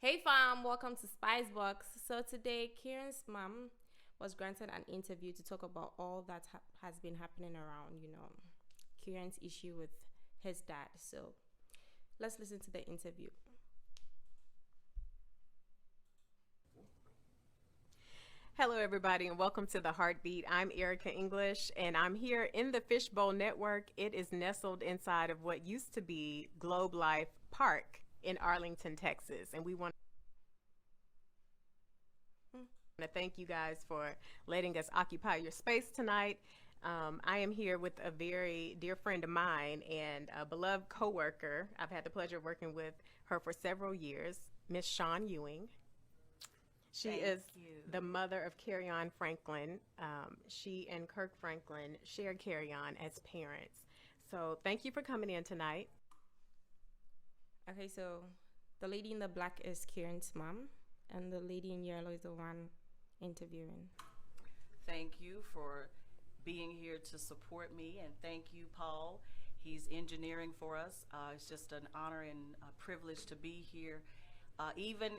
Hey fam, welcome to Spicebox. So today, Kieran's mom was granted an interview to talk about all that has been happening around, Kieran's issue with his dad. So let's listen to the interview. Hello, everybody, and welcome to The Heartbeat. I'm Erica English, and I'm here in the Fishbowl Network. It is nestled inside of what used to be Globe Life Park in Arlington, Texas. And we want to thank you guys for letting us occupy your space tonight. I am here with a very dear friend of mine and a beloved coworker. I've had the pleasure of working with her for several years, Miss Shawn Ewing. She is the mother of Kerrion Franklin. She and Kirk Franklin share Kerrion as parents. So thank you for coming in tonight. Okay, so the lady in the black is Kieran's mom, and the lady in yellow is the one interviewing. Thank you for being here to support me, and thank you, Paul. He's engineering for us. It's just an honor and a privilege to be here, even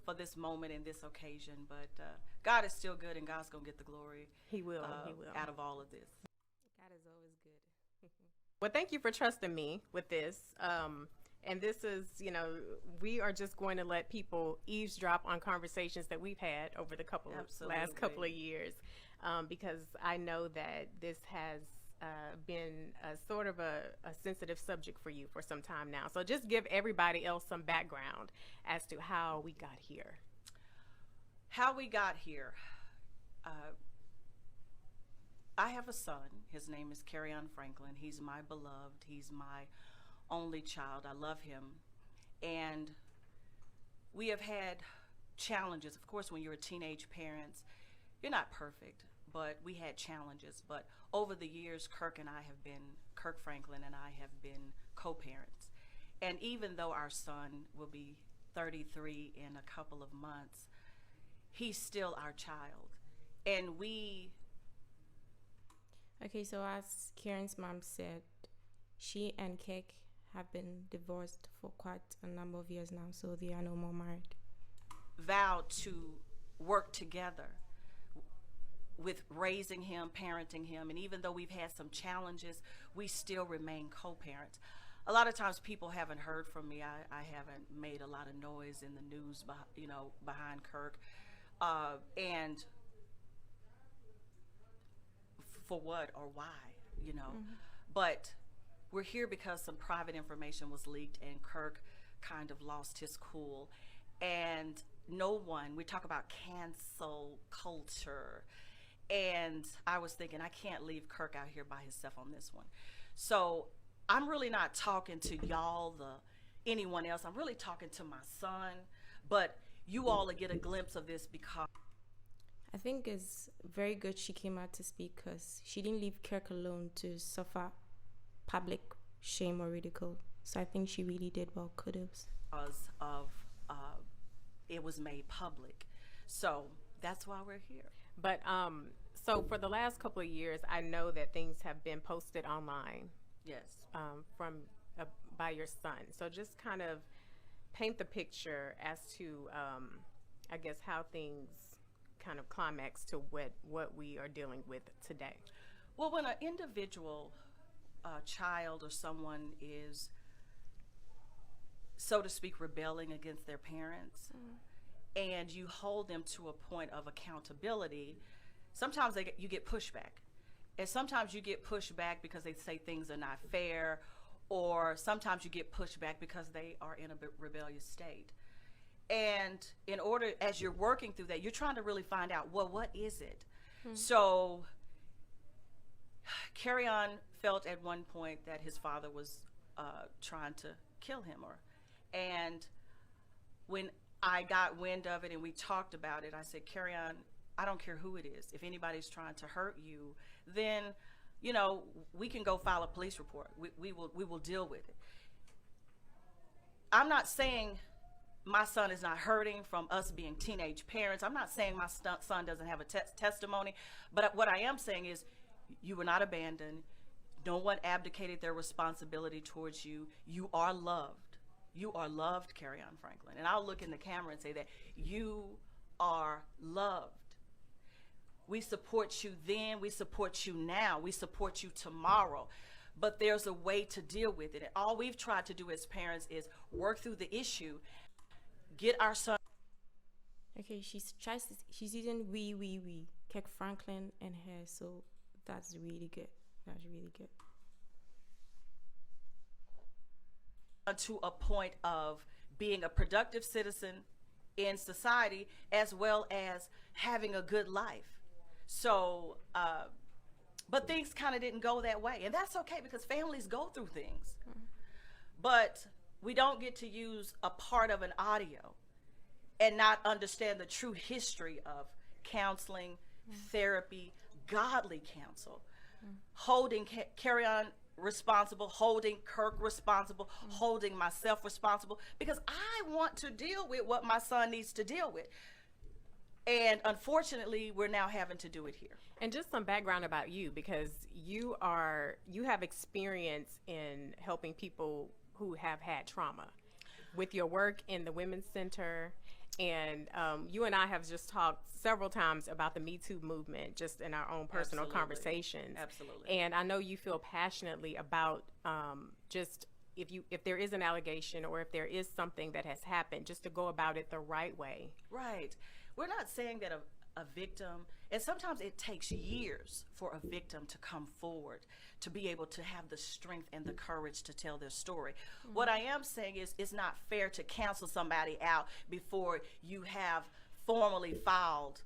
for this moment and this occasion. But God is still good, and God's gonna get the glory. He will. He will. Out of all of this. God is always good. Well, thank you for trusting me with this. And this is, we are just going to let people eavesdrop on conversations that we've had over the last couple of years, because I know that this has been a sort of a sensitive subject for you for some time now. So just give everybody else some background as to how we got here. How we got here. I have a son. His name is Kerrion Franklin. He's my beloved. He's my only child. I love him. And we have had challenges. Of course, when you're a teenage parent, you're not perfect, but we had challenges. But over the years, Kirk Franklin and I have been co-parents. And even though our son will be 33 in a couple of months, he's still our child. And Okay, so as Kieran's mom said, she and Kirk have been divorced for quite a number of years now, so they are no more married. Vowed to work together with raising him, parenting him, and even though we've had some challenges, we still remain co-parents. A lot of times people haven't heard from me. I haven't made a lot of noise in the news, behind Kirk, and for what or why, But we're here because some private information was leaked and Kirk kind of lost his cool. And we talk about cancel culture. And I was thinking, I can't leave Kirk out here by himself on this one. So I'm really not talking to y'all, anyone else. I'm really talking to my son. But you all will get a glimpse of this because I think it's very good she came out to speak because she didn't leave Kirk alone to suffer public shame or ridicule. So I think she really did well. Kudos. Because of it was made public. So that's why we're here. But so for the last couple of years, I know that things have been posted online. Yes. By your son. So just kind of paint the picture as to, I guess, how things kind of climax to what we are dealing with today. Well, when an individual child or someone is, so to speak, rebelling against their parents, and you hold them to a point of accountability, sometimes you get pushback. And sometimes you get pushback because they say things are not fair, or sometimes you get pushback because they are in a rebellious state. And in order, as you're working through that, you're trying to really find out, well, what is it? So Kerrion felt at one point that his father was trying to kill him, and when I got wind of it and we talked about it, I said, Kerrion, I don't care who it is. If anybody's trying to hurt you, then we can go file a police report. We will deal with it. I'm not saying my son is not hurting from us being teenage parents. I'm not saying my son doesn't have a testimony, but what I am saying is you were not abandoned. No one abdicated their responsibility towards you. You are loved. you are loved, Kerrion Franklin. And I'll look in the camera and say that you are loved. We support you then, we support you now, we support you tomorrow. But there's a way to deal with it. And all we've tried to do as parents is work through the issue, get our son. Okay, she's using we, Kirk Franklin and her, so that's really good. That's really good. To a point of being a productive citizen in society, as well as having a good life. So, but things kind of didn't go that way, and that's okay because families go through things. But we don't get to use a part of an audio and not understand the true history of counseling, therapy, godly counsel, holding Kerrion responsible, holding Kirk responsible, holding myself responsible, because I want to deal with what my son needs to deal with. And unfortunately, we're now having to do it here. And just some background about you, because you have experience in helping people who have had trauma with your work in the Women's Center. And you and I have just talked several times about the Me Too movement, just in our own personal conversations. Absolutely. And I know you feel passionately about just if there is an allegation or if there is something that has happened, just to go about it the right way. Right. We're not saying that a victim, and sometimes it takes years for a victim to come forward to be able to have the strength and the courage to tell their story. What I am saying is it's not fair to cancel somebody out before you have formally filed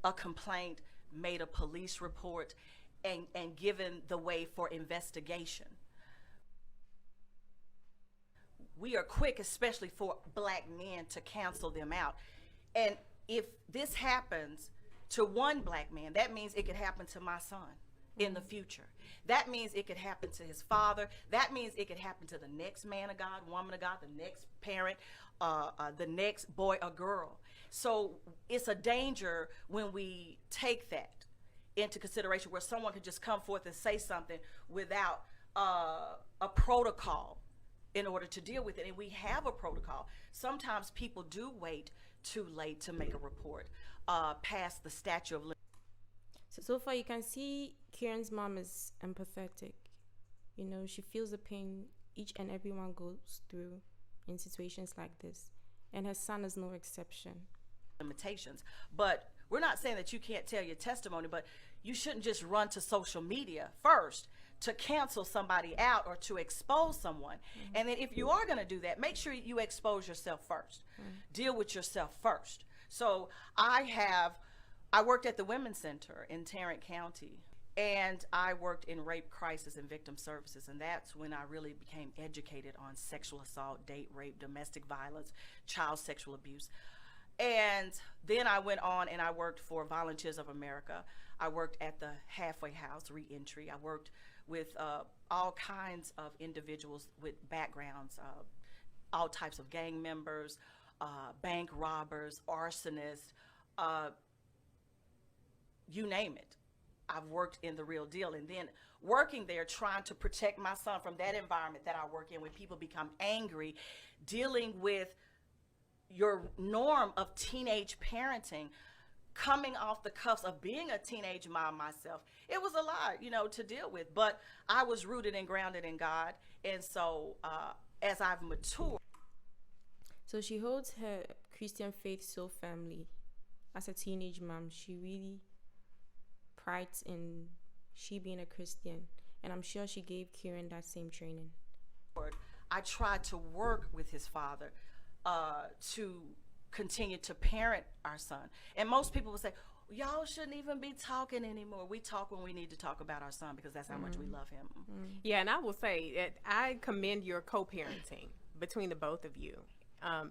a complaint, made a police report, and given the way for investigation. We are quick, especially for black men, to cancel them out. And if this happens to one black man, that means it could happen to my son in the future. That means it could happen to his father. That means it could happen to the next man of God, woman of God, the next parent, the next boy or girl. So it's a danger when we take that into consideration, where someone could just come forth and say something without a protocol in order to deal with it. And we have a protocol. Sometimes people do wait too late to make a report past the statute of limitations. So far you can see Kerrion's mom is empathetic. You know, she feels the pain each and everyone goes through in situations like this. And her son is no exception. Limitations. But we're not saying that you can't tell your testimony, but you shouldn't just run to social media first to cancel somebody out or to expose someone. And then if you are going to do that, make sure you expose yourself first. Deal with yourself first. So I worked at the Women's Center in Tarrant County, and I worked in rape crisis and victim services, and that's when I really became educated on sexual assault, date rape, domestic violence, child sexual abuse. And then I went on and I worked for Volunteers of America. I worked at the halfway house, reentry. I worked with all kinds of individuals with backgrounds, all types of gang members, bank robbers, arsonists, you name it. I've worked in the real deal. And then working there, trying to protect my son from that environment that I work in, when people become angry, dealing with your norm of teenage parenting, coming off the cuffs of being a teenage mom myself. It was a lot, you know, to deal with, but I was rooted and grounded in God. And so as I've matured. So she holds her Christian faith so firmly. As a teenage mom, she really prides in she being a Christian. And I'm sure she gave Kerrion that same training. I tried to work with his father to continue to parent our son. And most people would say, y'all shouldn't even be talking anymore. We talk when we need to talk about our son, because that's how much we love him. Yeah, and I will say that I commend your co-parenting between the both of you.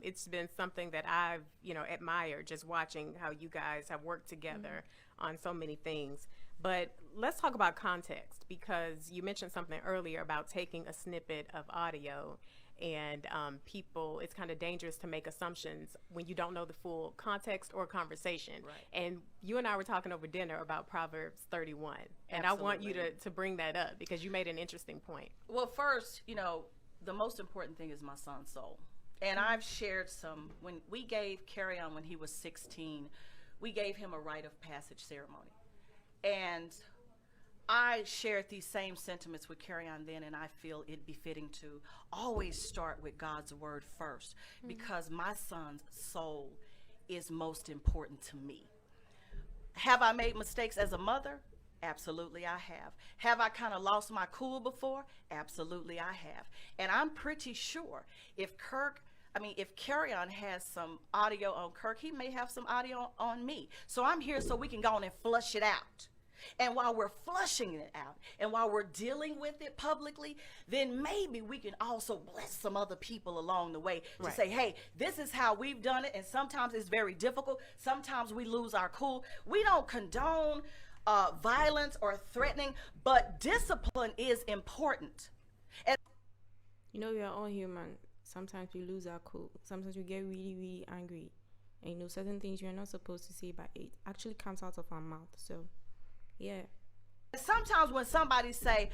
It's been something that I've, admired, just watching how you guys have worked together on so many things. But let's talk about context, because you mentioned something earlier about taking a snippet of audio, and it's kind of dangerous to make assumptions when you don't know the full context or conversation. Right. And you and I were talking over dinner about Proverbs 31. And Absolutely. I want you to bring that up, because you made an interesting point. Well, first, the most important thing is my son's soul. And I've shared some, when we gave Kerrion, when he was 16, we gave him a rite of passage ceremony. And I shared these same sentiments with Kerrion then, and I feel it befitting to always start with God's word first, because my son's soul is most important to me. Have I made mistakes as a mother? Absolutely I have. Have I kind of lost my cool before? Absolutely I have. And I'm pretty sure if Kerrion has some audio on Kirk, he may have some audio on me. So I'm here so we can go on and flush it out. And while we're flushing it out, and while we're dealing with it publicly, then maybe we can also bless some other people along the way to say, hey, this is how we've done it. And sometimes it's very difficult. Sometimes we lose our cool. We don't condone violence or threatening, but discipline is important. And You know, we are all human. Sometimes we lose our cool. Sometimes we get really, really angry. And you know, certain things you're not supposed to say, but it actually comes out of our mouth. So, yeah. sometimes when somebody say,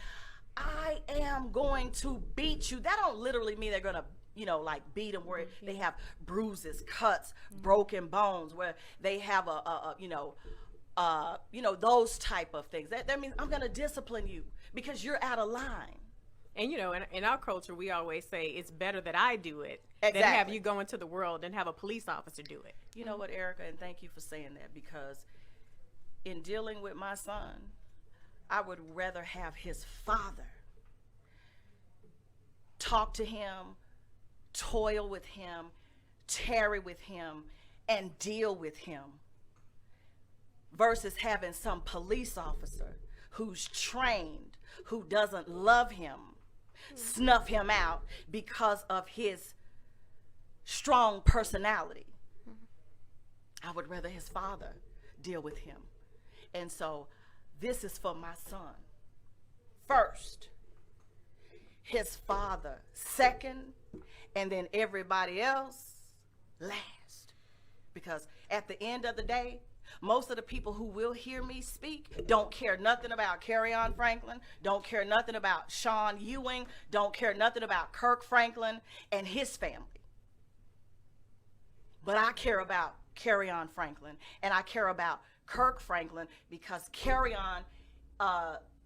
I am going to beat you, that don't literally mean they're going to, like beat them where they have bruises, cuts, broken bones, where they have those type of things. That means I'm going to discipline you because you're out of line. And in our culture, we always say it's better that I do it than Exactly. have you go into the world and have a police officer do it. You know what, Erica, and thank you for saying that, because in dealing with my son, I would rather have his father talk to him, toil with him, tarry with him, and deal with him, versus having some police officer who's trained, who doesn't love him, snuff him out because of his strong personality. I would rather his father deal with him. And so this is for my son first, his father second, and then everybody else last. Because at the end of the day, most of the people who will hear me speak don't care nothing about Kerrion Franklin, don't care nothing about Sean Ewing, don't care nothing about Kirk Franklin and his family. But I care about Kerrion Franklin, and I care about Kirk Franklin, because Kerrion,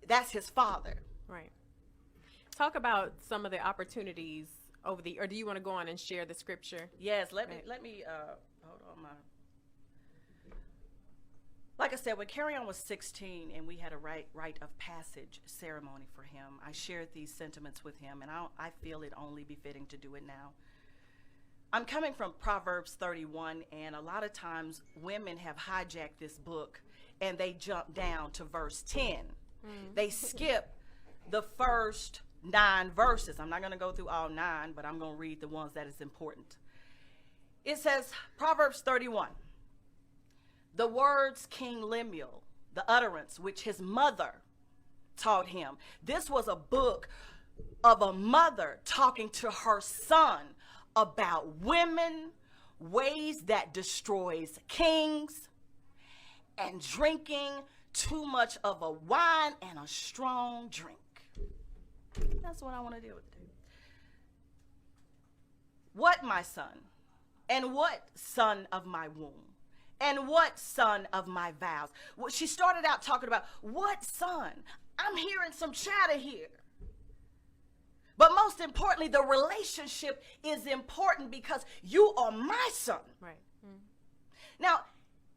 that's his father. Right. Talk about some of the opportunities or do you want to go on and share the scripture? Yes, let me hold on Like I said, when Kerrion was 16 and we had a rite of passage ceremony for him, I shared these sentiments with him, and I feel it only befitting to do it now. I'm coming from Proverbs 31, and a lot of times women have hijacked this book and they jump down to verse 10. They skip the first 9 verses. I'm not going to go through all 9, but I'm going to read the ones that is important. It says, Proverbs 31, the words King Lemuel, the utterance which his mother taught him. This was a book of a mother talking to her son about women, ways that destroys kings, and drinking too much of a wine and a strong drink. That's what I want to deal with today. What, my son? And what, son of my womb? And what, son of my vows? Well, she started out talking about, what son? I'm hearing some chatter here. But most importantly, the relationship is important because you are my son. Right. Now,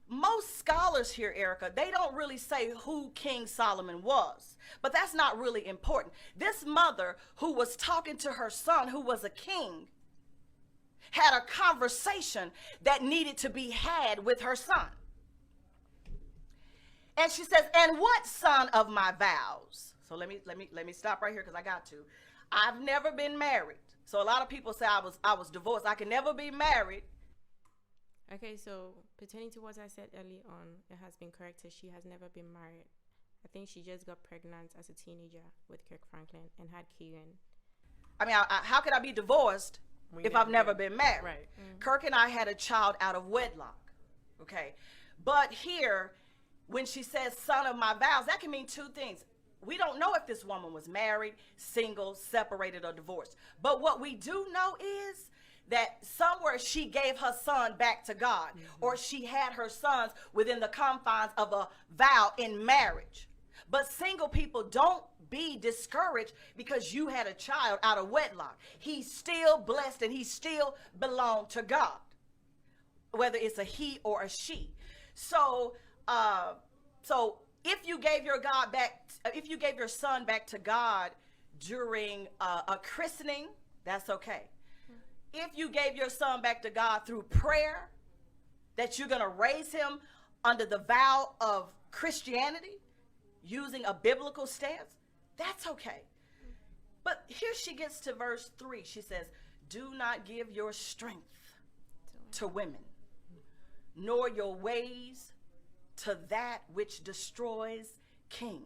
most scholars here, Erica, they don't really say who King Solomon was, but that's not really important. This mother who was talking to her son, who was a king, had a conversation that needed to be had with her son. And she says, and what, son of my vows? So let me stop right here, because I got to. I've never been married. So a lot of people say I was divorced. I can never be married. Okay, so pertaining to what I said early on, it has been corrected. She has never been married. I think she just got pregnant as a teenager with Kirk Franklin and had Kerrion. I mean, how could I be divorced if I've never been married? Right. Kirk and I had a child out of wedlock. Okay. But here, when she says son of my vows, that can mean two things. We don't know if this woman was married, single, separated, or divorced. But what we do know is that somewhere she gave her son back to God, or she had her sons within the confines of a vow in marriage. But single people, don't be discouraged because you had a child out of wedlock. He's still blessed and he still belonged to God, whether it's a he or a she. So if you gave your son back to God during a christening, that's okay. If you gave your son back to God through prayer, that you're going to raise him under the vow of Christianity, using a biblical stance, that's okay. But here she gets to verse 3. She says, do not give your strength to women, nor your ways to that which destroys kings.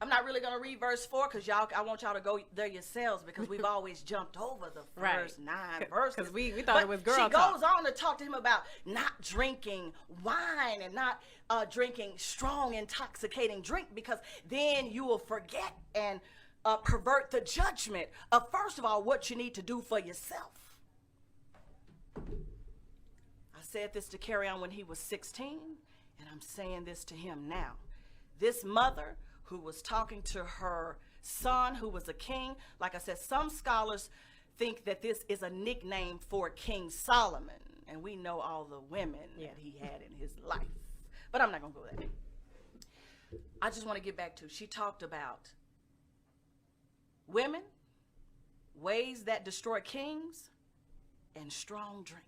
I'm not really going to read verse 4 because I want y'all to go there yourselves, because we've always jumped over the first 9 verses. Because we thought it was girl talk. She goes on to talk to him about not drinking wine and not drinking strong, intoxicating drink, because then you will forget and pervert the judgment of, first of all, what you need to do for yourself. I said this to Kerrion when he was 16, and I'm saying this to him now. This mother who was talking to her son, who was a king, like I said, some scholars think that this is a nickname for King Solomon, and we know all the women that he had in his life. But I'm not going to go there. I just want to get back to, she talked about women, ways that destroy kings, and strong drink.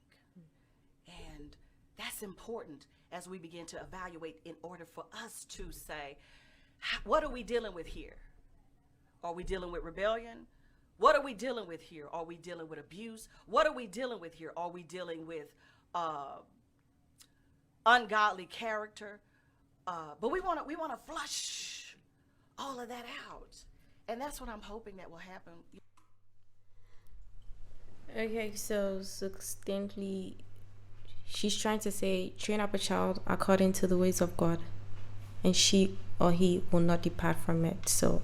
And that's important as we begin to evaluate, in order for us to say, what are we dealing with here? Are we dealing with rebellion? What are we dealing with here? Are we dealing with abuse? What are we dealing with here? Are we dealing with ungodly character? But we want to flush all of that out. And that's what I'm hoping that will happen. Okay, so succinctly, she's trying to say, train up a child according to the ways of God, and she or he will not depart from it. So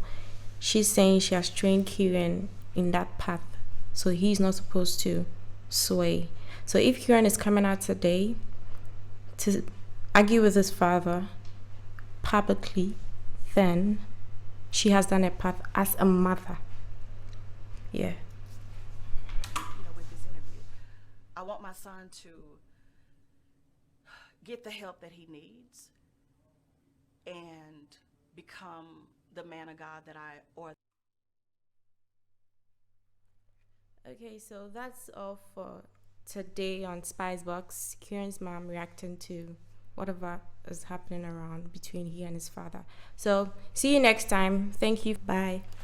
she's saying she has trained Kerrion in that path, so he's not supposed to sway. So if Kerrion is coming out today to argue with his father publicly, then she has done a path as a mother. Yeah. With this interview, I want my son to get the help that he needs and become the man of God that Okay, so that's all for today on Spicebox. Kerrion's mom reacting to whatever is happening around between he and his father. So see you next time. Thank you. Bye.